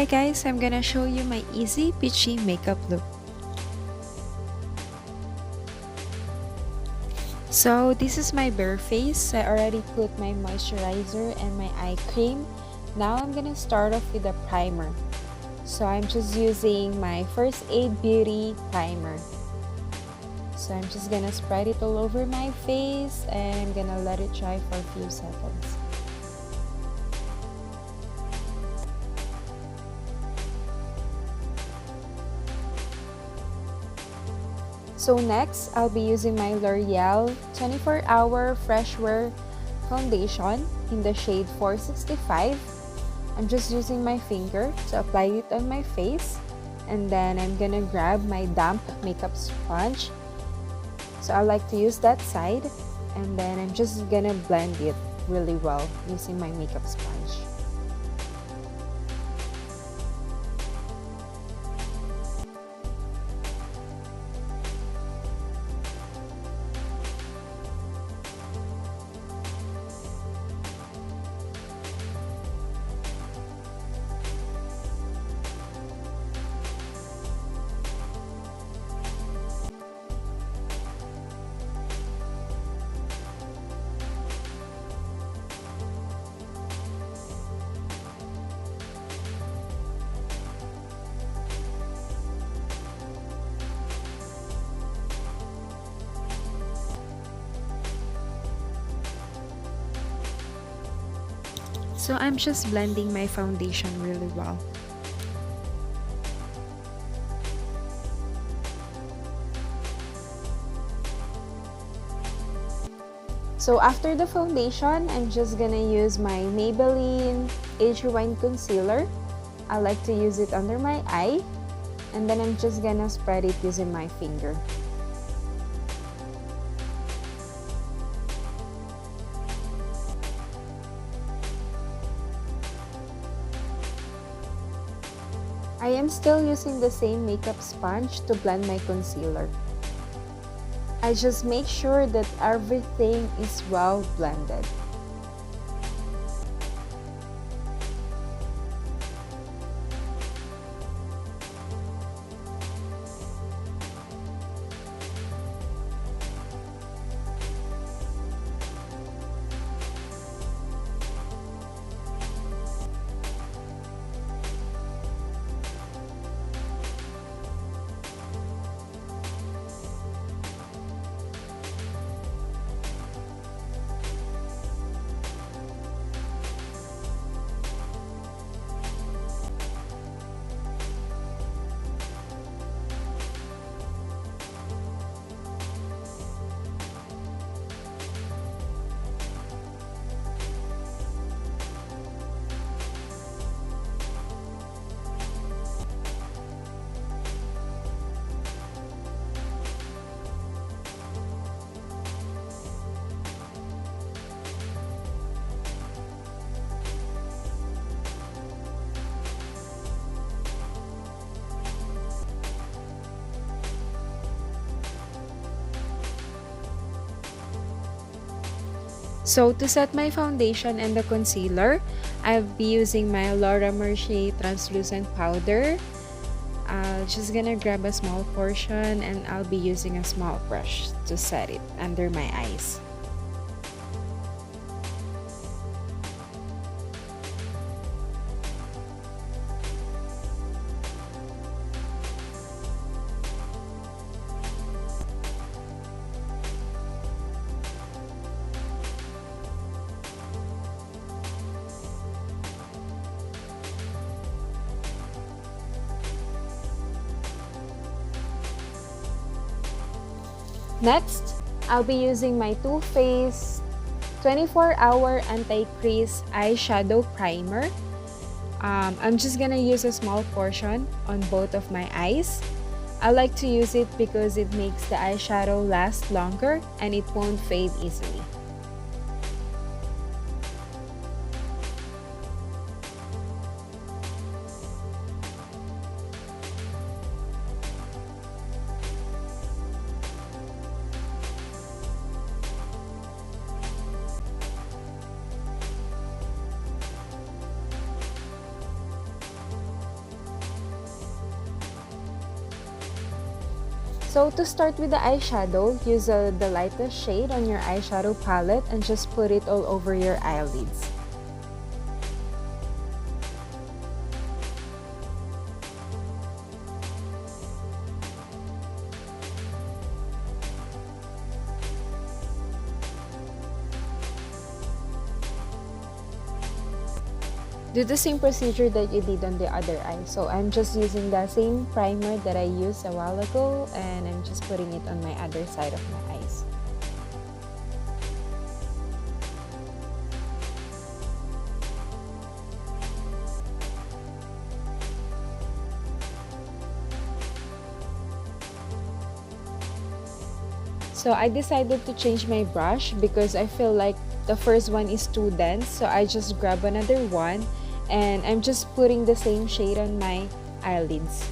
Hi guys, I'm gonna show you my easy peachy makeup look. So this is my bare face. I already put my moisturizer and my eye cream. Now I'm gonna start off with a primer. So I'm just using my First Aid Beauty primer. So I'm just gonna spread it all over my face and I'm gonna let it dry for a few seconds. So next, I'll be using my L'Oreal 24-Hour Fresh Wear Foundation in the shade 465. I'm just using my finger to apply it on my face. And then I'm gonna grab my damp makeup sponge. So I like to use that side. And then I'm just gonna blend it really well using my makeup sponge. So I'm just blending my foundation really well. So after the foundation, I'm just gonna use my Maybelline Age Rewind Concealer. I like to use it under my eye. And then I'm just gonna spread it using my finger. I am still using the same makeup sponge to blend my concealer. I just make sure that everything is well blended. So to set my foundation and the concealer, I'll be using my Laura Mercier translucent powder. I'm just gonna grab a small portion and I'll be using a small brush to set it under my eyes. Next, I'll be using my Too Faced 24-Hour Anti-Crease Eyeshadow Primer. I'm just gonna use a small portion on both of my eyes. I like to use it because it makes the eyeshadow last longer and it won't fade easily. So to start with the eyeshadow, use the lightest shade on your eyeshadow palette and just put it all over your eyelids. Do the same procedure that you did on the other eye. So I'm just using the same primer that I used a while ago, and I'm just putting it on my other side of my eyes. So I decided to change my brush because I feel like the first one is too dense. So I just grab another one and I'm just putting the same shade on my eyelids.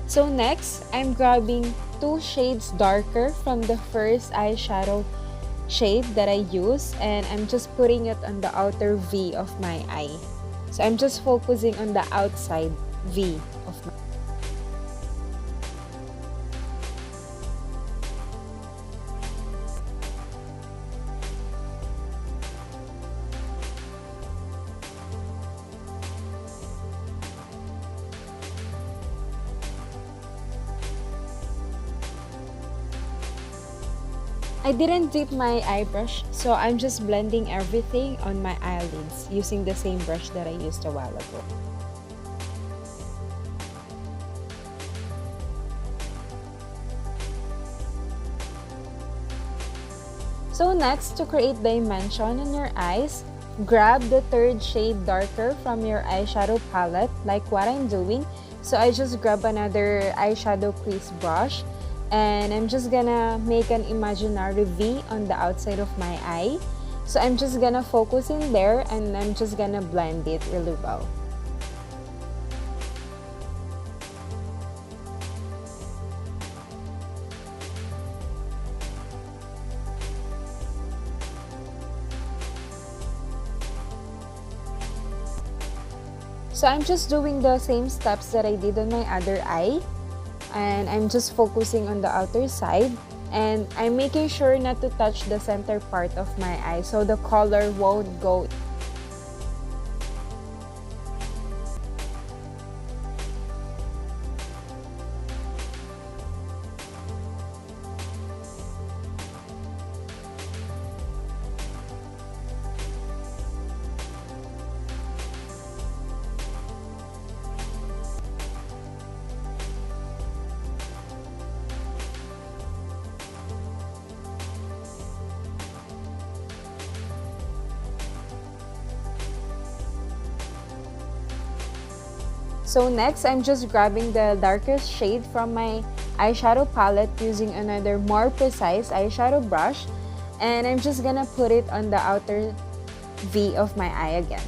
So next, I'm grabbing 2 shades darker from the first eyeshadow shade that I use, and I'm just putting it on the outer V of my eye. So I'm just focusing on the outside V of my eye. I didn't dip my eye brush, so I'm just blending everything on my eyelids using the same brush that I used a while ago. So next, to create dimension on your eyes, grab the third shade darker from your eyeshadow palette like what I'm doing. So I just grab another eyeshadow crease brush, and I'm just gonna make an imaginary V on the outside of my eye. So I'm just gonna focus in there and I'm just gonna blend it really well. So I'm just doing the same steps that I did on my other eye. And I'm just focusing on the outer side, and I'm making sure not to touch the center part of my eye so the color won't go. So next, I'm just grabbing the darkest shade from my eyeshadow palette using another more precise eyeshadow brush, and I'm just gonna put it on the outer V of my eye again.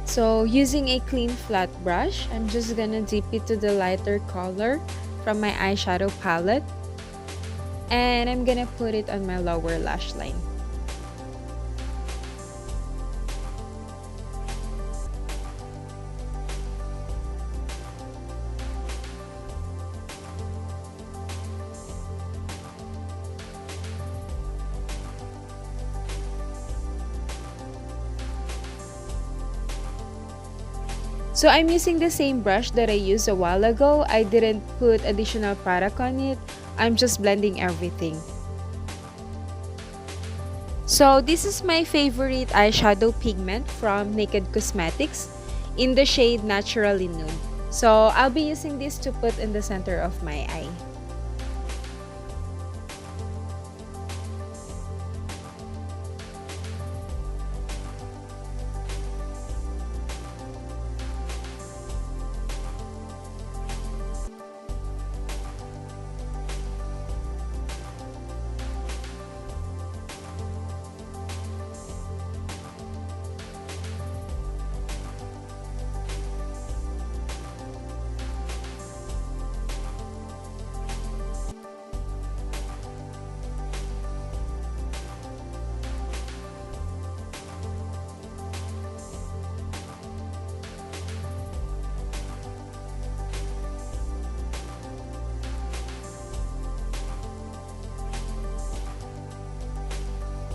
So using a clean flat brush, I'm just gonna dip it to the lighter color from my eyeshadow palette, and I'm gonna put it on my lower lash line. So I'm using the same brush that I used a while ago. I didn't put additional product on it. I'm just blending everything. So this is my favorite eyeshadow pigment from Naked Cosmetics. in the shade Naturally Nude. So I'll be using this to put in the center of my eye.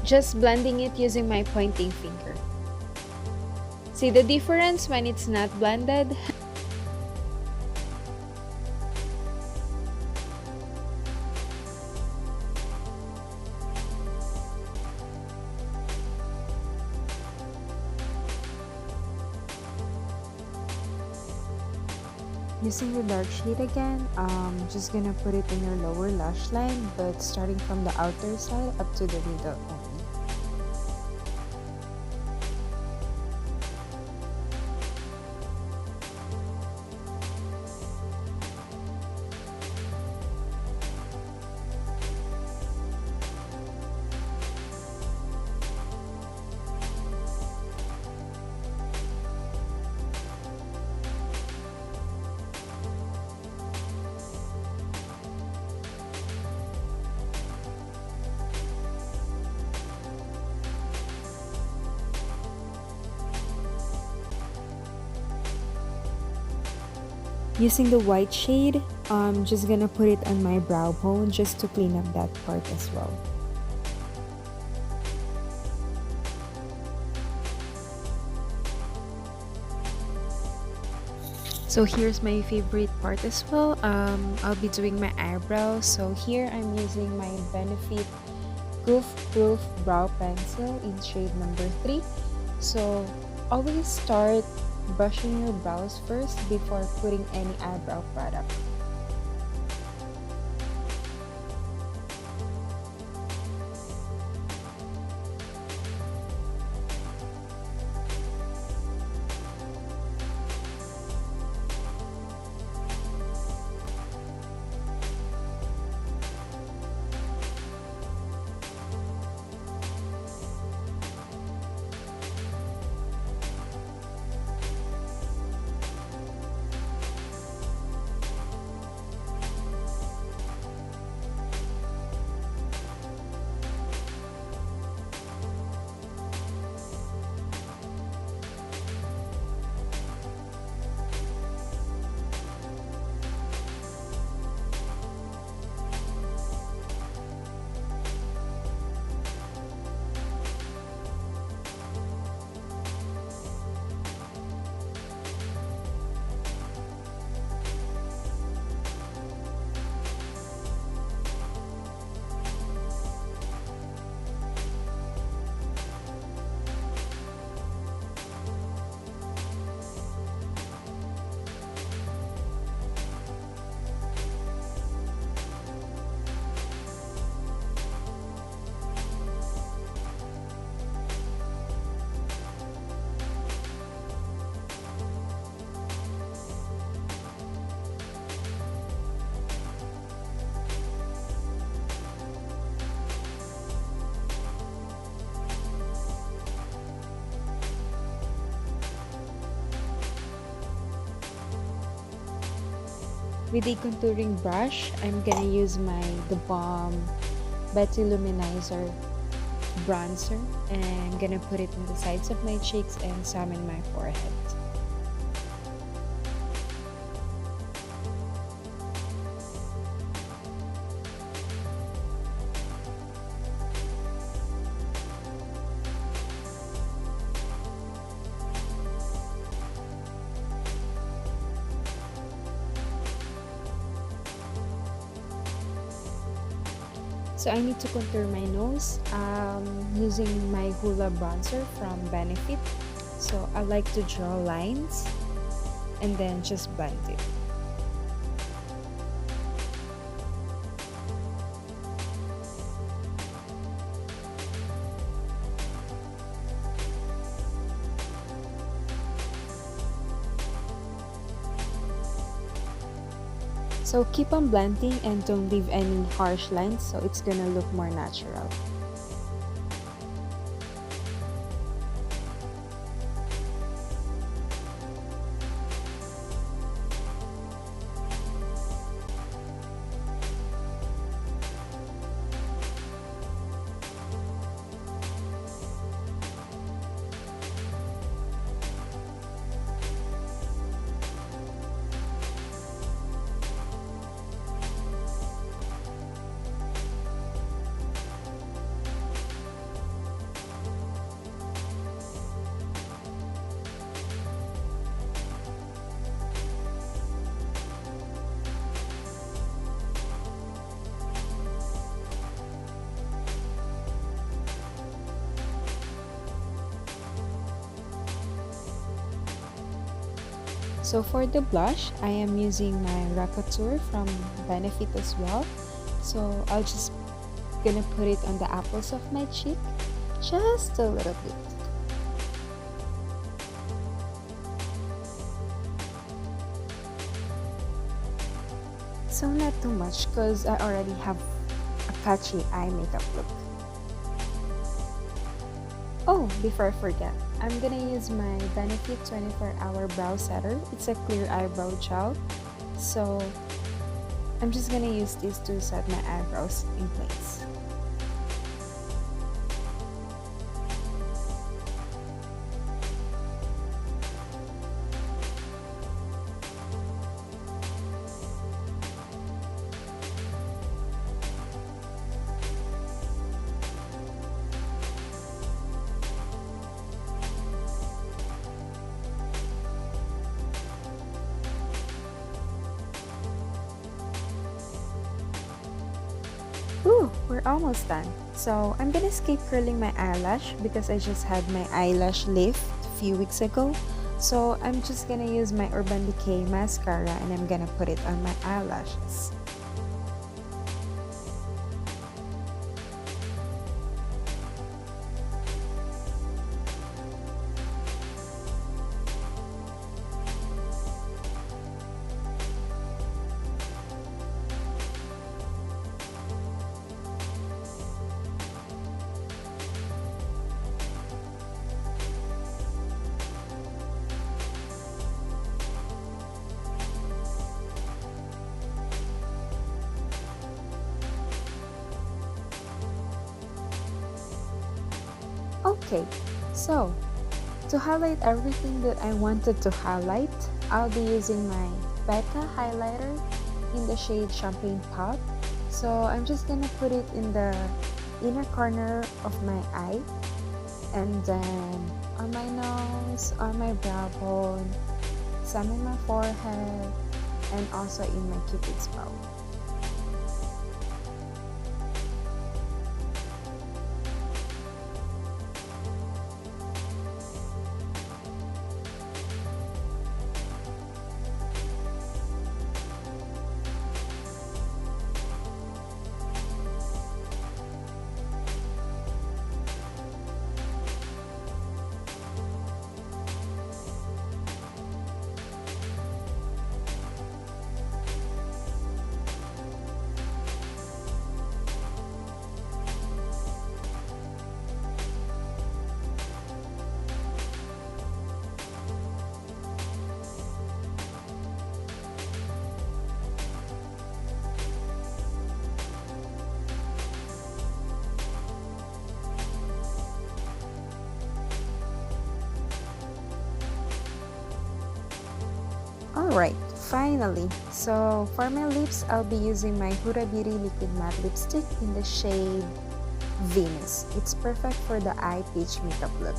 Just blending it using my pointing finger. See the difference when it's not blended? Using the dark shade again, just gonna put it in your lower lash line, but starting from the outer side up to the middle only. Using the white shade, I'm just gonna put it on my brow bone just to clean up that part as well. So here's my favorite part as well. I'll be doing my eyebrows. So here I'm using my Benefit Goof Proof Brow Pencil in shade number 3. So always start brushing your brows first before putting any eyebrow product. With a contouring brush, I'm gonna use The Balm Betty Luminizer bronzer, and I'm gonna put it on the sides of my cheeks and some in my forehead. So I need to contour my nose using my Hoola bronzer from Benefit. So so I like to draw lines and then just blend it. So keep on blending and don't leave any harsh lines so it's gonna look more natural. So for the blush, I am using my Racouture from Benefit as well. So I'll just gonna put it on the apples of my cheek, just a little bit. So not too much because I already have a patchy eye makeup look. Oh, before I forget, I'm gonna use my Benefit 24-Hour Brow Setter. It's a clear eyebrow gel. So I'm just gonna use this to set my eyebrows in place. Ooh, we're almost done. So I'm gonna skip curling my eyelash because I just had my eyelash lift a few weeks ago. So I'm just gonna use my Urban Decay mascara and I'm gonna put it on my eyelashes. Okay, so to highlight everything that I wanted to highlight, I'll be using my Becca highlighter in the shade Champagne Pop. So I'm just gonna put it in the inner corner of my eye and then on my nose, on my brow bone, some in my forehead, and also in my cupid's bow. Alright, finally. So for my lips, I'll be using my Huda Beauty Liquid Matte Lipstick in the shade Venus. It's perfect for the eye peach makeup look.